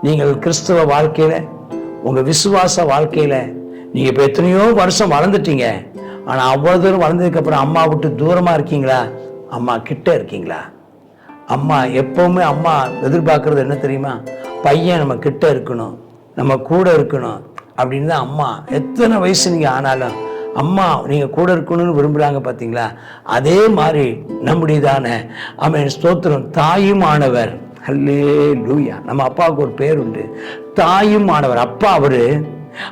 நீங்கள் கிறிஸ்தவ வாழ்க்கையில, உங்க விசுவாச வாழ்க்கையில நீங்க இப்ப எத்தனையோ வருஷம் வளர்ந்துட்டீங்க. ஆனா அவ்வளவு தூரம் வளர்ந்ததுக்கு அப்புறம் அம்மா விட்டு தூரமா இருக்கீங்களா? அம்மா கிட்ட இருக்கீங்களா? அம்மா எப்பவுமே அம்மா எதிர்பார்க்கறது என்ன தெரியுமா? பையன் நம்ம கிட்ட இருக்கணும், நம்ம கூட இருக்கணும் அப்படின்னு தான் அம்மா. எத்தனை வயசு நீங்க ஆனாலும் அம்மா நீங்க கூட இருக்கணும்னு விரும்புறாங்க பார்த்தீங்களா? அதே மாதிரி நம்முடையதான ஆமென் ஸ்தோத்திரம் தாயுமானவர். ஹல்லேலூயா. நம்ம அப்பாவுக்கு ஒரு பேர் உண்டு, தாயுமானவர். அப்பா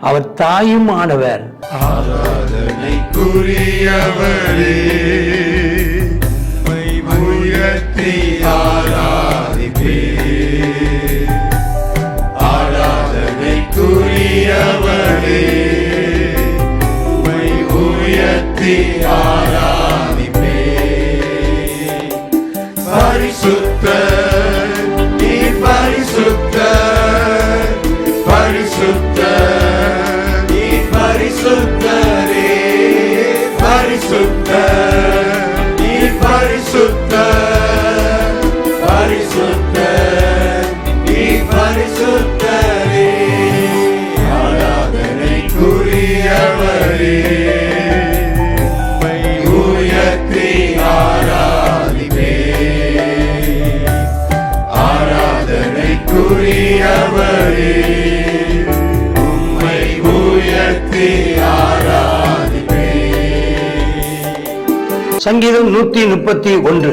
அவர் தாயுமானவர். ஆராதனைக்குரியவரே, உம்மை உயர்த்தி ஆராதிப்பேன். ஆராதனைக்குரியவரே, உம்மை உயர்த்தி ஆராதிப்பேன். பரிசுத்தர், நீர் பரிசுத்தர், பரிசுத்தர், நீர் பரிசுத்தரே, பரிசுத்தர், நீர் பரிசுத்தர், பரிசுத்தர், நீர் பரிசுத்தரே. ஆராதனைக்குரியவரே, உம்மை உயர்த்தி ஆராதிப்பேன். ஆராதனைக்குரியவரே, உம்மை உயர்த்தி ஆராதிப்பேன். சங்கீதம் 131.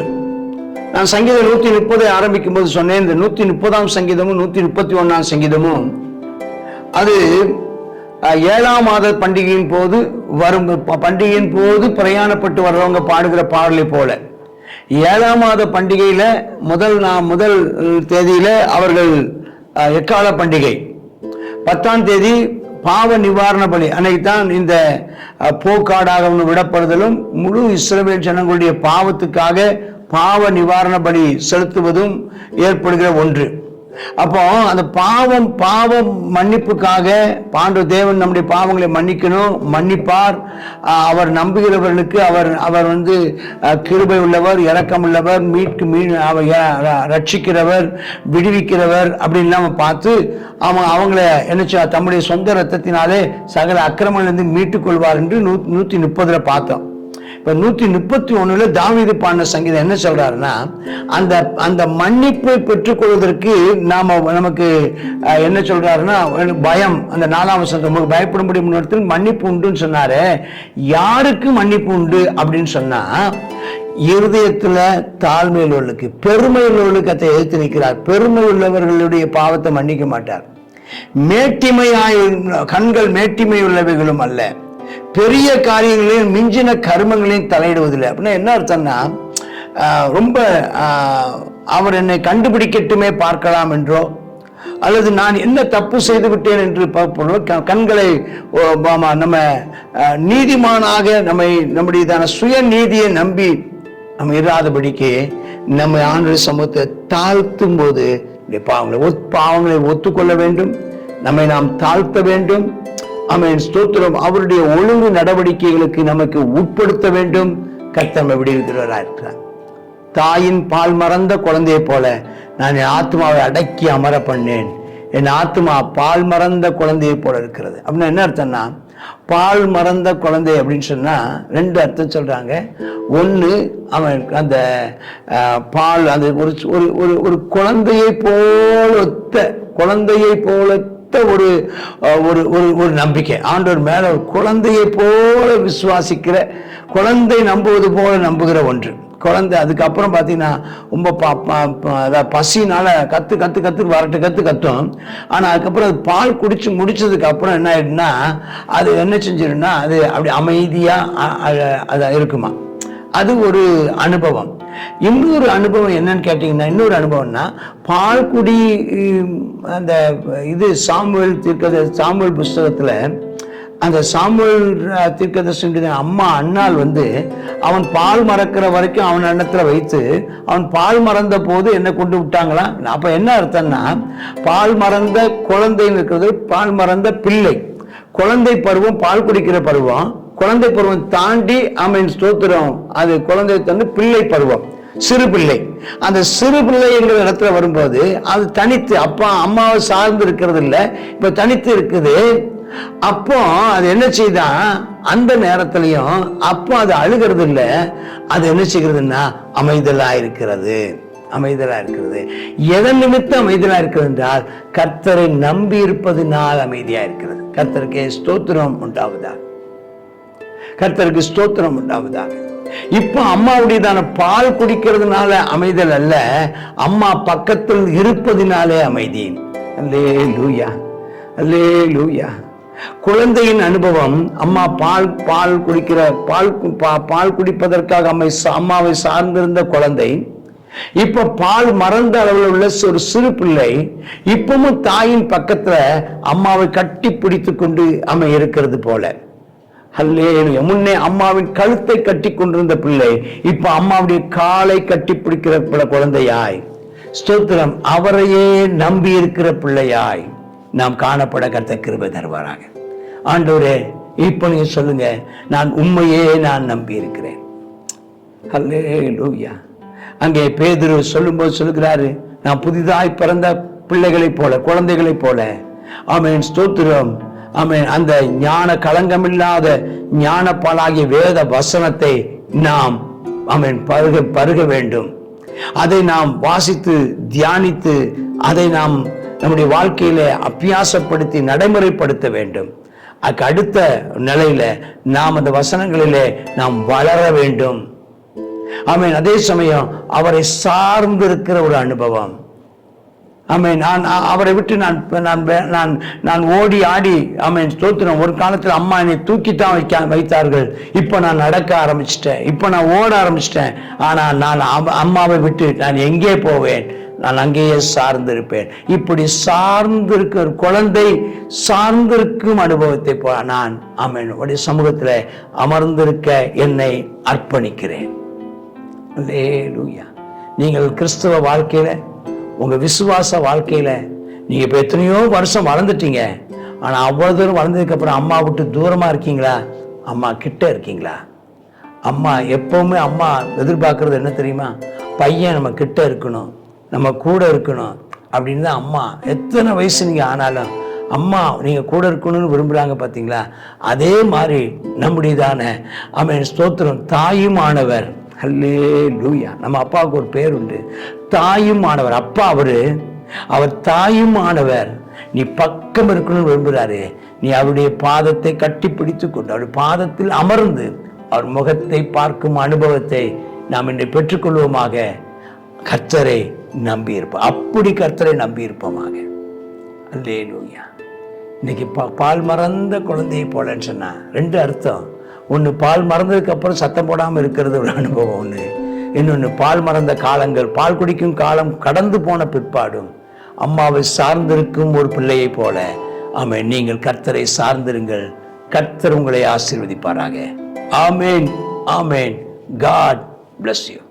நான் சங்கீதம் 130 ஆரம்பிக்கும் போது சொன்னேன், இந்த 130ஆம் சங்கீதமும் 131ஆம் சங்கீதமும் அது 7ஆம் மாத பண்டிகையின் போது வரும் பண்டிகையின் போது பிரயாணப்பட்டு வர்றவங்க பாடுகிற பாடலை போல. 7ஆம் மாத பண்டிகையில முதல் தேதியில அவர்கள் எக்கால பண்டிகை, 10ஆம் தேதி பாவ நிவாரண பலி. அன்னைக்கு தான் இந்த போக்காடாக விடப்படுதலும் முழு இஸ்ரவேல் ஜனங்களுடைய பாவத்துக்காக பாவ நிவாரண பலி செலுத்துவதும் ஏற்படுகிற ஒன்று. அப்போ அந்த பாவம் மன்னிப்புக்காக பாண்டு தேவன் நம்முடைய பாவங்களை மன்னிக்கணும், மன்னிப்பார். அவர் நம்புகிறவர்களுக்கு அவர் கிருபை உள்ளவர், இரக்கம் உள்ளவர், ரட்சிக்கிறவர், விடுவிக்கிறவர் அப்படின்னு நம்ம பார்த்து அவங்கள என்ன தம்முடைய சொந்த ரத்தத்தினாலே சகல அக்கிரமங்களிலிருந்து மீட்டுக் கொள்வார் என்று 130 பார்த்தோம். இப்ப 131 தாவீது பாடின சங்கீதம் என்ன சொல்றாருன்னா, அந்த மன்னிப்பை பெற்றுக்கொள்வதற்கு நமக்கு என்ன சொல்றாருன்னா பயம். அந்த 4ஆம் வசனத்துல நமக்கு பயப்படும்படி முன்னெடுத்து மன்னிப்பு உண்டுன்னு சொன்னாரு. யாருக்கு மன்னிப்பு உண்டு அப்படின்னு சொன்னா, இருதயத்துல தாழ்மை உள்ளவர்களுக்கு, பெருமை உள்ளவர்களுக்கு அதை எதிர்த்து நிற்கிறார். பெருமை உள்ளவர்களுடைய பாவத்தை மன்னிக்க மாட்டார். கண்கள் மேட்டிமை உள்ளவைகளும் அல்ல, பெரிய காரியங்களையும் மிஞ்சின கர்மங்களையும் தலையிடுவதில்லை. அப்படின்னா என்ன அர்த்தம்னா, ரொம்ப அவர் என்னை கண்டுபிடிக்கட்டுமே பார்க்கலாம் என்றோ, அல்லது நான் என்ன தப்பு செய்து விட்டேன் என்று கண்களை நம்ம நீதிமானாக நம்முடையதான சுய நீதியை நம்பி நம்ம இராதபடிக்கு நம்ம ஆண்டவர் சமூகத்தை தாழ்த்தும் போது பாவங்களை ஒத்துக்கொள்ள வேண்டும், நம்மை நாம் தாழ்த்த வேண்டும். ஆமென் ஸ்தோத்திரம். அவருடைய ஒழுங்கு நடவடிக்கைகளுக்கு நமக்கு உட்படுத்த வேண்டும். கர்த்தர் விடுவிக்கிறவராயிருக்கிறார். தாயின் பால் மறந்த குழந்தையை போல நான் என் ஆத்மாவை அடக்கி அமர பண்ணேன். என் ஆத்மா பால் மறந்த குழந்தையை போல இருக்கிறது. அப்படின்னா என்ன அர்த்தம்னா, பால் மறந்த குழந்தை அப்படின்னு சொன்னா 2 அர்த்தம் சொல்றாங்க. ஒண்ணு, அவன் அந்த பால் அந்த ஒரு குழந்தையை போல ஒரு நம்பிக்கை ஆண்டவர் மேல, ஒரு குழந்தையை போல விசுவாசிக்கிற, குழந்தை நம்புவது போல நம்புகிற ஒன்று குழந்தை. அதுக்கப்புறம் பார்த்தீங்கன்னா ரொம்ப பசினால கத்து கத்தும். ஆனா அதுக்கப்புறம் அது பால் குடிச்சு முடிச்சதுக்கு அப்புறம் என்ன ஆயிடுன்னா, அது என்ன செஞ்சிருன்னா அது அப்படி அமைதியா அது இருக்குமா. அது ஒரு அனுபவம். இன்னொரு அனுபவம் என்னன்னு கேட்டீங்கன்னா, இன்னொரு அனுபவம்னா பால்குடி. அந்த இது சாமுவேல் புஸ்தகத்துல அந்த சாமுவேல் தீர்க்கதரிசியுடைய அம்மா அன்னாள் அவன் பால் மறக்கிற வரைக்கும் அவன் எண்ணத்துல வைத்து, அவன் பால் மறந்த போது என்ன கொண்டு விட்டாங்களாம். அப்ப என்ன அர்த்தம்னா, பால் மறந்த குழந்தைன்னு இருக்கிறது, பால் மறந்த பிள்ளை. குழந்தை பருவம் பால் குடிக்கிற பருவம், குழந்தை பருவம் தாண்டி ஆமென் ஸ்தோத்திரம் அது குழந்தை தந்து பிள்ளை பருவம். சிறு பிள்ளை. அந்த சிறு பிள்ளை என்கிற இடத்துல வரும்போது அது தனித்து அப்பா அம்மாவை சார்ந்து இருக்கிறது இல்லை, இப்ப தனித்து இருக்குது. அப்போ அது என்ன செய்தான், அந்த நேரத்திலையும் அப்போ அது அழுகிறது இல்லை, அது என்ன செய்கிறதுன்னா அமைதலா இருக்கிறது. அமைதலா இருக்கிறது. எதன் நிமித்தம் அமைதலா இருக்கிறது என்றால் கர்த்தரை நம்பி இருப்பதினால் அமைதியா இருக்கிறது. கர்த்தருக்கு ஸ்தோத்திரம் உண்டாவதாக, கர்த்தருக்கு ஸ்தோத்திரம் உண்டாவதாக. இப்ப அம்மாவுடையதான பால் குடிக்கிறதுனால அமைதல் அல்ல, அம்மா பக்கத்தில் இருப்பதினாலே அமைதி. அல்லேலூயா, அல்லேலூயா. குழந்தையின் அனுபவம், அம்மா பால் குடிக்கிற பால் குடிப்பதற்காக அம்மாவை சார்ந்திருந்த குழந்தை இப்ப பால் மறந்த அளவில் உள்ள ஒரு சிறு பிள்ளை இப்பவும் தாயின் பக்கத்துல அம்மாவை கட்டி பிடித்து கொண்டு இருக்கிறது போல. அல்லேலூயா. முன்னே அம்மாவின் கழுத்தை கட்டி கொண்டிருந்த பிள்ளை இப்ப அம்மாவுடைய காலை கட்டி பிடிக்கிற குழந்தையாய், ஸ்தோத்திரம், அவரையே நம்பி இருக்கிற பிள்ளையாய் நாம் காணப்பட கர்த்தர் கிருபை தருவாராக. ஆண்டவரே, இப்ப நீங்க சொல்லுங்க, நான் உண்மையே நான் நம்பி இருக்கிறேன். அல்லேலூயா. அங்கே பேதுரு சொல்லும்போது சொல்லுகிறாரு, நான் புதிதாய் பிறந்த பிள்ளைகளைப் போல, குழந்தைகளைப் போல, ஆமென், ஸ்தோத்திரம், ஆமென், அந்த ஞான களங்கமில்லாத ஞான பாலாகிய வேத வசனத்தை நாம் ஆமென் பருக வேண்டும். அதை நாம் வாசித்து தியானித்து அதை நாம் நம்முடைய வாழ்க்கையில அபியாசப்படுத்தி நடைமுறைப்படுத்த வேண்டும். அதுக்கு அடுத்த நிலையில நாம் அந்த வசனங்களிலே நாம் வளர வேண்டும். ஆமென். அதே சமயம் அவரை சார்ந்து இருக்கிற ஒரு அனுபவம். ஆமென். நான் அவரை விட்டு நான் ஓடி ஆடி, ஆமென், ஸ்தோத்திரம், ஒரு காலத்தில் அம்மா என்னை தூக்கித்தான் வைத்தார்கள், இப்ப நான் நடக்க ஆரம்பிச்சிட்டேன், இப்ப நான் ஓட ஆரம்பிச்சிட்டேன். ஆனா நான் அம்மாவை விட்டு நான் எங்கே போவேன், நான் அங்கேயே சார்ந்திருப்பேன். இப்படி சார்ந்திருக்கிற குழந்தை சார்ந்திருக்கும் அனுபவத்தை நான் ஆமென் உடைய சமூகத்துல அமர்ந்திருக்க என்னை அர்ப்பணிக்கிறேன். அல்லேலூயா. நீங்கள் கிறிஸ்தவ வாழ்க்கையில, உங்க விசுவாச வாழ்க்கையில நீங்க இப்ப எத்தனையோ வருஷம் வளர்ந்துட்டீங்க. ஆனா அவ்வளவு தூரம் வளர்ந்ததுக்கு அப்புறம் அம்மா விட்டு தூரமா இருக்கீங்களா, அம்மா கிட்ட இருக்கீங்களா? அம்மா எப்பவுமே அம்மா எதிர்பார்க்கறது என்ன தெரியுமா? பையன் நம்ம கிட்ட இருக்கணும், நம்ம கூட இருக்கணும் அப்படின்னு தான் அம்மா. எத்தனை வயசு நீங்க ஆனாலும் அம்மா நீங்க கூட இருக்கணும்னு விரும்புறாங்க, பார்த்தீங்களா? அதே மாதிரி நம்முடையதான ஆமென், ஸ்தோத்திரம், தாயுமானவர். அல்லேலூயா. நம்ம அப்பாவுக்கு ஒரு பேர் உண்டு, தாயுமானவர். அப்பா அவர் தாயுமானவர். நீ பக்கம் இருக்கணும்னு விரும்புகிறாரு. நீ அவருடைய பாதத்தை கட்டி பிடித்து கொண்டு அவருடைய பாதத்தில் அமர்ந்து அவர் முகத்தை பார்க்கும் அனுபவத்தை நாம் இன்று பெற்றுக்கொள்வோமாக. கர்த்தரை நம்பி இருப்போம். அப்படி கர்த்தரை நம்பி இருப்போமாக. அல்லேலூயா. இன்னைக்கு பால் மறந்த குழந்தையை போலன்னு சொன்னா ரெண்டு அர்த்தம். ஒன்று, பால் மறந்ததுக்கு அப்புறம் சத்தம் போடாமல் இருக்கிறது ஒரு அனுபவம் ஒன்று. இன்னொன்று, பால் மறந்த காலங்கள், பால் குடிக்கும் காலம் கடந்து போன பிற்பாடும் அம்மாவை சார்ந்திருக்கும் ஒரு பிள்ளையை போல ஆமென், நீங்கள் கர்த்தரை சார்ந்திருங்கள். கர்த்தர் உங்களை ஆசீர்வதிப்பாராக. ஆமென், ஆமென். God bless you.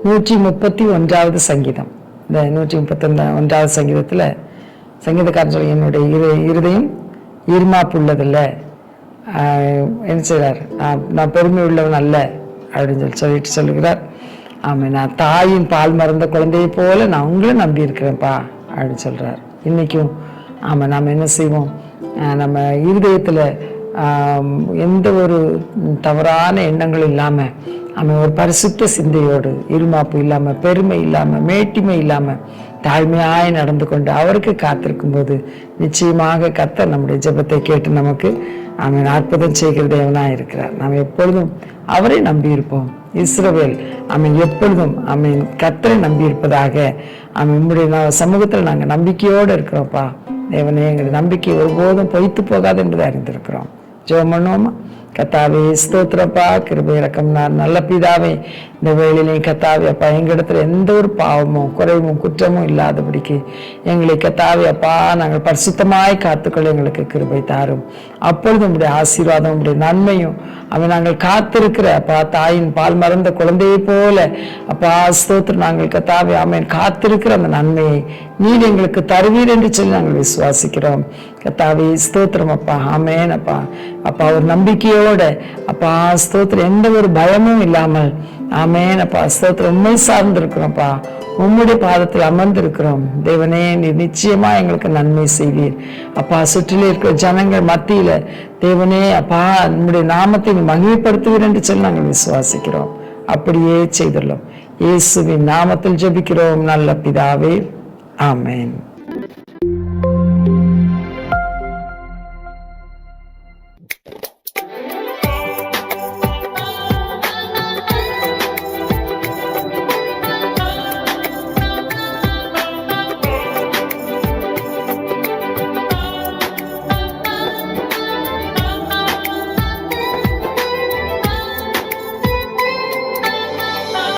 131வது சங்கீதம். இந்த 131வது சங்கீதத்தில் சங்கீதக்காரன் சொல்லி, என்னுடைய இருதயம் ஈர்மாப்புள்ளதில்லை, என்ன செய்கிறார், நான் பெருமை உள்ளவன் அல்ல அப்படின்னு சொல்லிட்டு சொல்லுகிறார். ஆமாம், நான் தாயின் பால் மறந்த குழந்தையை போல நான் உங்களை நம்பி இருக்கிறேன்ப்பா அப்படின்னு சொல்கிறார். இன்றைக்கும் ஆமாம், நாம் என்ன செய்வோம், நம்ம இருதயத்தில் எந்த ஒரு தவறான எண்ணங்கள் இல்லாமல், அவன் ஒரு பரிசுத்த சிந்தையோடு, இருமாப்பு இல்லாமல், பெருமை இல்லாமல், மேட்டிமை இல்லாமல், தாழ்மையாய் நடந்து கொண்டு அவருக்கு காத்திருக்கும் போது நிச்சயமாக கர்த்தர் நம்முடைய ஜெபத்தை கேட்டு நமக்கு அவன் அற்புதம் செய்கிற தேவனாக இருக்கிறார். நாம் எப்பொழுதும் அவரை நம்பியிருப்போம். இஸ்ரவேல் அவன் எப்பொழுதும் அவன் கர்த்தரை நம்பியிருப்பதாக நம்முடைய சமூகத்தில் நாங்கள் நம்பிக்கையோடு இருக்கிறோம்ப்பா. தேவனே, எங்களுடைய நம்பிக்கை ஒருபோதும் பொய்த்து போகாது என்பதை அறிந்திருக்கிறோம். ஜெபம் பண்ணுவோமா? கர்த்தாவே, ஸ்தோத்திரப்பா, கிருபை இரக்கம் நல்ல பிதாவே, இந்த வேளையிலே கர்த்தாவே அப்பா, எங்களிடத்துல எந்த ஒரு பாவமும் குறைவும் குற்றமும் இல்லாதபடிக்கு எங்களை கர்த்தாவே அப்பா நாங்கள் பரிசுத்தமாய் காத்துக்கொள்ள எங்களுக்கு கிருபை தாரும். அப்பொழுது உங்களுடைய ஆசீர்வாதம், உங்களுடைய நன்மையும் அவன் நாங்கள் காத்திருக்கிற அப்பா தாயின் பால் மறந்த குழந்தையை போல அப்பா ஸ்தோத்திரம் நாங்கள் கர்த்தாவே ஆமென் காத்திருக்கிற அந்த நன்மையை நீர் எங்களுக்கு தருவீர் என்று சொல்லி நாங்கள் விசுவாசிக்கிறோம் கர்த்தாவே ஸ்தோத்திரம் அப்பா ஆமென் அப்பா அப்பா ஒரு நம்பிக்கையோட அப்பா ஸ்தோத்திரம் எந்த ஒரு பயமும் இல்லாமல் ஆமென் அப்பா ஸ்தோத்திரம் உண்மை சார்ந்திருக்கிறோம்ப்பா உம்முடைய பாதத்தில் அமர்ந்திருக்கிறோம் தேவனே நீர் நிச்சயமா எங்களுக்கு நன்மை செய்வீர் அப்பா சுற்றில இருக்கிற ஜனங்கள் மத்தியில தேவனே அப்பா நம்முடைய நாமத்தை மகிமைப்படுத்துவீர் என்று சொல்லி நாங்கள் விசுவாசிக்கிறோம் அப்படியே செய்துள்ளோம் இயேசுவின் நாமத்தில் ஜெபிக்கிறோம் நல்ல பிதாவே ஆமென்.